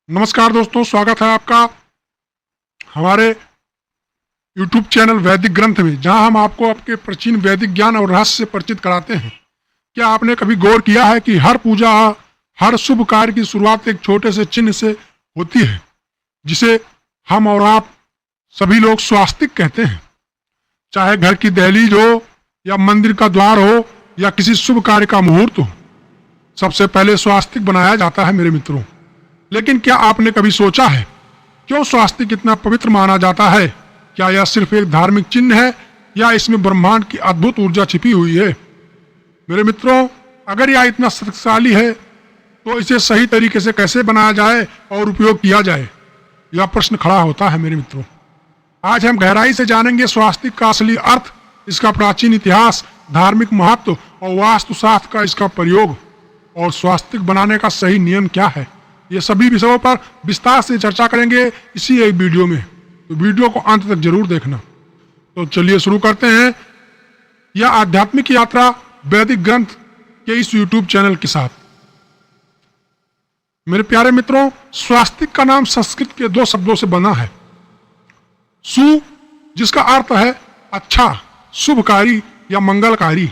नमस्कार दोस्तों, स्वागत है आपका हमारे YouTube चैनल वैदिक ग्रंथ में, जहां हम आपको आपके प्राचीन वैदिक ज्ञान और रहस्य से परिचित कराते हैं। क्या आपने कभी गौर किया है कि हर पूजा, हर शुभ कार्य की शुरुआत एक छोटे से चिन्ह से होती है, जिसे हम और आप सभी लोग स्वास्तिक कहते हैं। चाहे घर की दहलीज हो या मंदिर का द्वार हो या किसी शुभ कार्य का मुहूर्त हो, सबसे पहले स्वास्तिक बनाया जाता है मेरे मित्रों। लेकिन क्या आपने कभी सोचा है क्यों स्वास्तिक इतना पवित्र माना जाता है? क्या यह सिर्फ एक धार्मिक चिन्ह है या इसमें ब्रह्मांड की अद्भुत ऊर्जा छिपी हुई है? मेरे मित्रों, अगर यह इतना शक्तिशाली है तो इसे सही तरीके से कैसे बनाया जाए और उपयोग किया जाए, यह प्रश्न खड़ा होता है मेरे मित्रों। आज हम गहराई से जानेंगे स्वास्तिक का असली अर्थ, इसका प्राचीन इतिहास, धार्मिक महत्व और वास्तुशास्त्र का इसका प्रयोग, और स्वास्तिक बनाने का सही नियम क्या है। ये सभी विषयों पर विस्तार से चर्चा करेंगे इसी एक वीडियो में, तो वीडियो को अंत तक जरूर देखना। तो चलिए शुरू करते हैं यह आध्यात्मिक यात्रा वैदिक ग्रंथ के इस YouTube चैनल के साथ। मेरे प्यारे मित्रों, स्वास्तिक का नाम संस्कृत के दो शब्दों से बना है। सु, जिसका अर्थ है अच्छा, शुभकारी या मंगलकारी।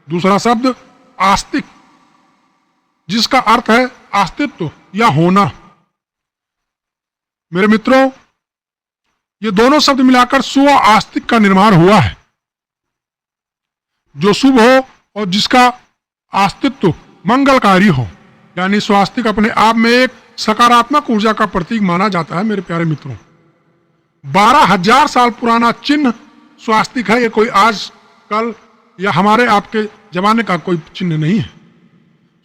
दूसरा शब्द आस्तिक, जिसका अर्थ है अस्तित्व या होना। मेरे मित्रों, ये दोनों शब्द मिलाकर सु और आस्तिक का निर्माण हुआ है, जो शुभ हो और जिसका अस्तित्व मंगलकारी हो। यानी स्वास्तिक अपने आप में एक सकारात्मक ऊर्जा का प्रतीक माना जाता है। मेरे प्यारे मित्रों, 12,000 साल पुराना चिन्ह स्वास्तिक है। ये कोई आज कल या हमारे आपके जमाने का कोई चिन्ह नहीं है।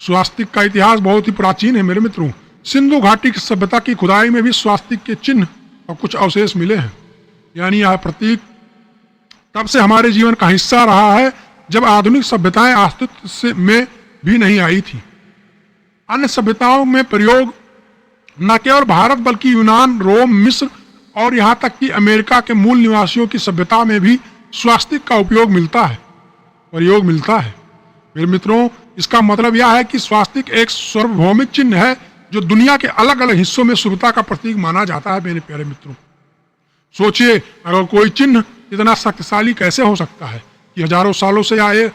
स्वास्तिक का इतिहास बहुत ही प्राचीन है मेरे मित्रों। सिंधु घाटी की सभ्यता की खुदाई में भी स्वास्तिक के चिन्ह और कुछ अवशेष मिले हैं। यानी यह प्रतीक तब से हमारे जीवन का हिस्सा रहा है, जब आधुनिक सभ्यताएं अस्तित्व में भी नहीं आई थी। अन्य सभ्यताओं में प्रयोग न केवल भारत बल्कि यूनान, रोम, मिस्र और यहाँ तक कि अमेरिका के मूल निवासियों की सभ्यता में भी स्वास्तिक का प्रयोग मिलता है। मेरे मित्रों, इसका मतलब यह है कि स्वास्तिक एक सार्वभौमिक चिन्ह है जो दुनिया के अलग अलग हिस्सों में शुभता का प्रतीक माना जाता है। मेरे प्यारे मित्रों, सोचिए, अगर कोई चिन्ह इतना शक्तिशाली कैसे हो सकता है कि हजारों सालों से आए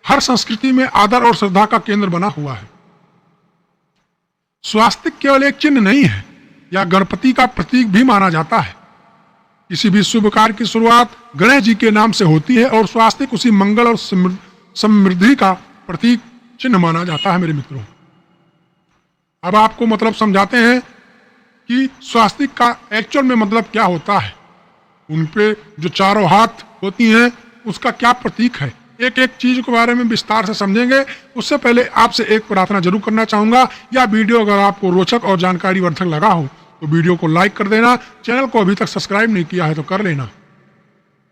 हर संस्कृति में आदर और श्रद्धा का केंद्र बना हुआ है। स्वास्तिक केवल एक चिन्ह नहीं है, यह गणपति का प्रतीक भी माना जाता है। किसी भी शुभ कार्य की शुरुआत गणेश जी के नाम से होती है और स्वास्तिक उसी मंगल और समृद्धि का प्रतीक चिन्ह माना जाता है। मेरे मित्रों, अब आपको मतलब समझाते हैं कि स्वास्तिक का एक्चुअल में मतलब क्या होता है। उन पे जो चारों हाथ होती हैं उसका क्या प्रतीक है, एक एक चीज के बारे में विस्तार से समझेंगे। उससे पहले आपसे एक प्रार्थना जरूर करना चाहूंगा। यह वीडियो अगर आपको रोचक और जानकारी वर्धक लगा हो तो वीडियो को लाइक कर देना। चैनल को अभी तक सब्सक्राइब नहीं किया है तो कर लेना,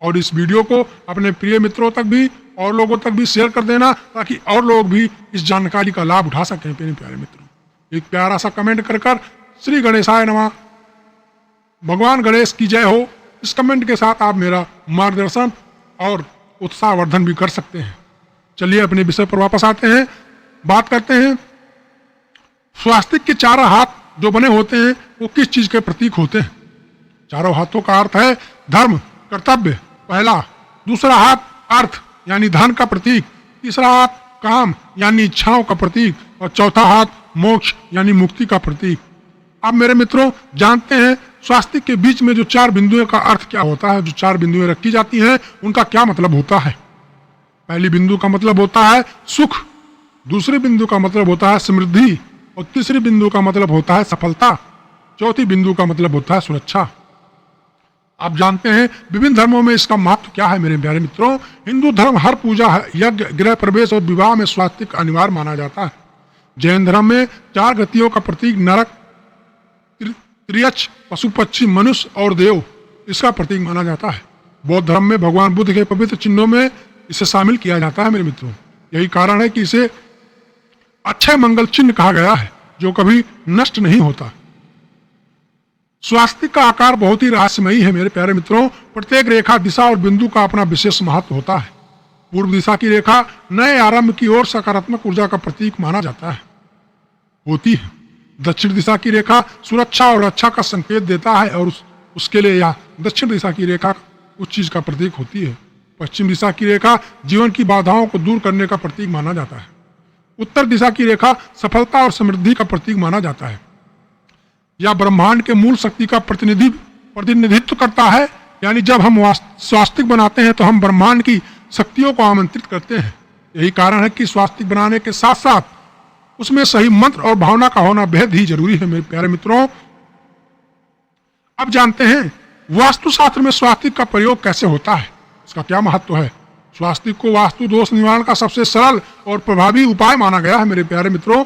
और इस वीडियो को अपने प्रिय मित्रों तक भी और लोगों तक भी शेयर कर देना, ताकि और लोग भी इस जानकारी का लाभ उठा सकें। मेरे प्यारे मित्रों, एक प्यारा सा कमेंट कर श्री गणेशाय नमः, भगवान गणेश की जय हो, इस कमेंट के साथ आप मेरा मार्गदर्शन और उत्साहवर्धन भी कर सकते हैं। चलिए अपने विषय पर वापस आते हैं, बात करते हैं स्वास्तिक के चारों हाथ जो बने होते हैं वो किस चीज के प्रतीक होते हैं। चारों हाथों का अर्थ है धर्म, कर्तव्य पहला, दूसरा हाथ अर्थ यानी धन का प्रतीक, तीसरा हाथ काम यानी इच्छाओं का प्रतीक, और चौथा हाथ मोक्ष यानी मुक्ति का प्रतीक। अब मेरे मित्रों, जानते हैं स्वास्तिक के बीच में जो 4 बिंदुओं का अर्थ क्या होता है। जो 4 बिंदुएं रखी जाती हैं उनका क्या मतलब होता है। पहली बिंदु का मतलब होता है सुख, दूसरे बिंदु का मतलब होता है समृद्धि, और तीसरी बिंदु का मतलब होता है सफलता, चौथी बिंदु का मतलब होता है सुरक्षा। आप जानते हैं विभिन्न धर्मों में इसका महत्व क्या है। मेरे प्यारे मित्रों, हिंदू धर्म हर पूजा, यज्ञ, गृह प्रवेश और विवाह में स्वास्तिक अनिवार्य माना जाता है। जैन धर्म में 4 गतियों का प्रतीक नरक, त्रियक्ष, पशु पक्षी, मनुष्य और देव, इसका प्रतीक माना जाता है। बौद्ध धर्म में भगवान बुद्ध के पवित्र चिन्हों में इसे शामिल किया जाता है। मेरे मित्रों, यही कारण है कि इसे अक्षय मंगल चिन्ह कहा गया है, जो कभी नष्ट नहीं होता। स्वास्तिक का आकार बहुत ही रहस्यमयी है। मेरे प्यारे मित्रों, प्रत्येक रेखा, दिशा और बिंदु का अपना विशेष महत्व होता है। पूर्व दिशा की रेखा नए आरंभ की ओर सकारात्मक ऊर्जा का प्रतीक माना जाता है होती है। दक्षिण दिशा की रेखा सुरक्षा और रक्षा का संकेत देता है और उसके लिए यह दक्षिण दिशा की रेखा उस चीज का प्रतीक होती है। पश्चिम दिशा की रेखा जीवन की बाधाओं को दूर करने का प्रतीक माना जाता है। उत्तर दिशा की रेखा सफलता और समृद्धि का प्रतीक माना जाता है। यह ब्रह्मांड के मूल शक्ति का प्रतिनिधित्व करता है। यानी जब हम स्वास्तिक बनाते हैं तो हम ब्रह्मांड की शक्तियों को आमंत्रित करते हैं। यही कारण है कि स्वास्तिक बनाने के साथ साथ उसमें सही मंत्र और भावना का होना बेहद ही जरूरी है। मेरे प्यारे मित्रों, अब जानते हैं वास्तुशास्त्र में स्वास्तिक का प्रयोग कैसे होता है, इसका क्या महत्व है। स्वास्तिक को वास्तु दोष निवारण का सबसे सरल और प्रभावी उपाय माना गया है। मेरे प्यारे मित्रों,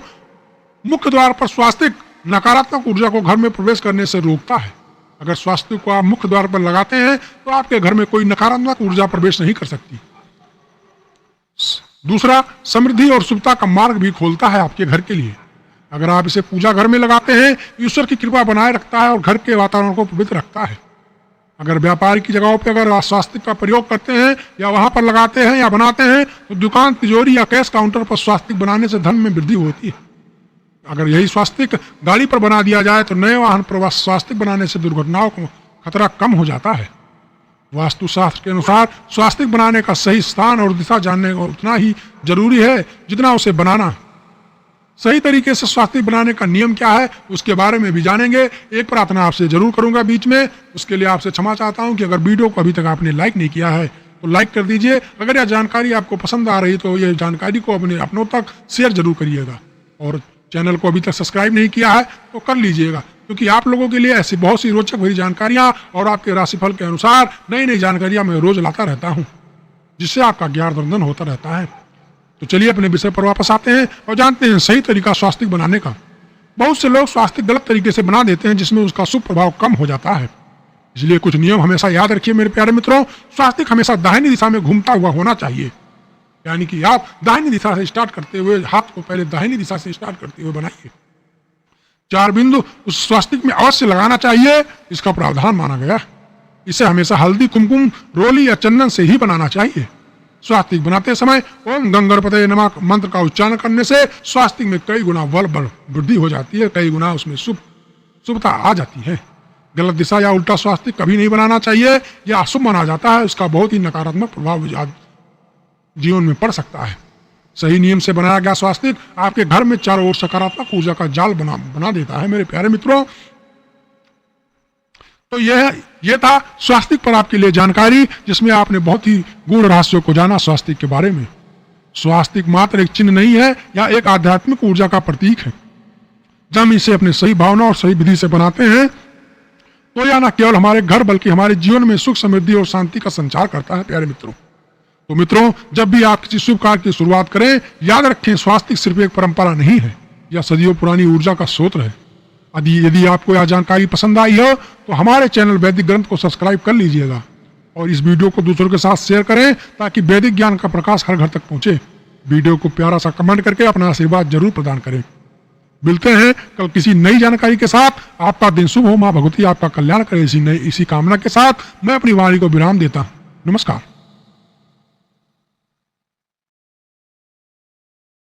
मुख्य द्वार पर स्वास्तिक नकारात्मक ऊर्जा को घर में प्रवेश करने से रोकता है। अगर स्वास्तिक को आप मुख्य द्वार पर लगाते हैं तो आपके घर में कोई नकारात्मक ऊर्जा प्रवेश नहीं कर सकती। दूसरा, समृद्धि और शुभता का मार्ग भी खोलता है आपके घर के लिए। अगर आप इसे पूजा घर में लगाते हैं, ईश्वर की कृपा बनाए रखता है और घर के वातावरण को पवित्र रखता है। अगर व्यापार की जगहों पर अगर स्वास्तिक का प्रयोग करते हैं या वहां पर लगाते हैं या बनाते हैं तो दुकान, तिजोरी या कैश काउंटर पर स्वास्तिक बनाने से धन में वृद्धि होती है। अगर यही स्वास्तिक गाड़ी पर बना दिया जाए तो नए वाहन पर स्वास्तिक बनाने से दुर्घटनाओं का खतरा कम हो जाता है। वास्तुशास्त्र के अनुसार स्वास्तिक बनाने का सही स्थान और दिशा जानने को उतना ही जरूरी है जितना उसे बनाना। सही तरीके से स्वास्तिक बनाने का नियम क्या है उसके बारे में भी जानेंगे। एक प्रार्थना आपसे जरूर करूंगा बीच में, उसके लिए आपसे क्षमा चाहता हूं कि अगर वीडियो को अभी तक आपने लाइक नहीं किया है तो लाइक कर दीजिए। अगर यह जानकारी आपको पसंद आ रही तो यह जानकारी को अपने अपनों तक शेयर जरूर करिएगा और चैनल को अभी तक सब्सक्राइब नहीं किया है तो कर लीजिएगा, क्योंकि आप लोगों के लिए ऐसी बहुत सी रोचक भरी जानकारियां और आपके राशिफल के अनुसार नई नई जानकारियां मैं रोज लाता रहता हूं, जिससे आपका ज्ञानवर्धन होता रहता है। तो चलिए अपने विषय पर वापस आते हैं और जानते हैं सही तरीका स्वास्तिक बनाने का। बहुत से लोग स्वास्तिक गलत तरीके से बना देते हैं जिसमें उसका शुभ प्रभाव कम हो जाता है। इसलिए कुछ नियम हमेशा याद रखिए मेरे प्यारे मित्रों। स्वास्तिक हमेशा दाहिनी दिशा में घूमता हुआ होना चाहिए, यानी कि आप दाहिनी दिशा से स्टार्ट करते हुए हाथ को पहले दाहिनी दिशा से स्टार्ट करते हुए बनाइए। 4 बिंदु उस स्वास्तिक में अवश्य लगाना चाहिए, इसका प्रावधान माना गया। इसे हमेशा हल्दी, कुमकुम, रोली या चंदन से ही बनाना चाहिए। स्वास्तिक बनाते समय ओम गंगणपतये नमः मंत्र का उच्चारण करने से स्वास्तिक में कई गुना बल वृद्धि हो जाती है, कई गुना उसमें शुभता आ जाती है। गलत दिशा या उल्टा स्वास्तिक कभी नहीं बनाना चाहिए, यह अशुभ माना जाता है। उसका बहुत ही नकारात्मक प्रभाव जीवन में पड़ सकता है। सही नियम से बनाया गया स्वास्तिक आपके घर में चारों ओर सकारात्मक ऊर्जा का जाल बना देता है। मेरे प्यारे मित्रों, तो यह था स्वास्तिक पर आपके लिए जानकारी, जिसमें आपने बहुत ही गूढ़ रहस्यों को जाना स्वास्तिक के बारे में। स्वास्तिक मात्र एक चिन्ह नहीं है, यह एक आध्यात्मिक ऊर्जा का प्रतीक है। जब हम इसे अपने सही भावना और सही विधि से बनाते हैं तो यह न केवल हमारे घर बल्कि हमारे जीवन में सुख, समृद्धि और शांति का संचार करता है। प्यारे मित्रों, तो मित्रों, जब भी आप किसी शुभ कार्य की शुरुआत करें, याद रखें स्वास्तिक सिर्फ एक परंपरा नहीं है, यह सदियों पुरानी ऊर्जा का स्रोत है। यदि आपको यह जानकारी पसंद आई हो तो हमारे चैनल वैदिक ग्रंथ को सब्सक्राइब कर लीजिएगा और इस वीडियो को दूसरों के साथ शेयर करें ताकि वैदिक ज्ञान का प्रकाश हर घर तक पहुंचे। वीडियो को प्यारा सा कमेंट करके अपना आशीर्वाद जरूर प्रदान करें। मिलते हैं कल किसी नई जानकारी के साथ। आपका दिन शुभ हो, माँ भगवती आपका कल्याण करे। इसी कामना के साथ मैं अपनी वाणी को विराम देता हूँ। नमस्कार।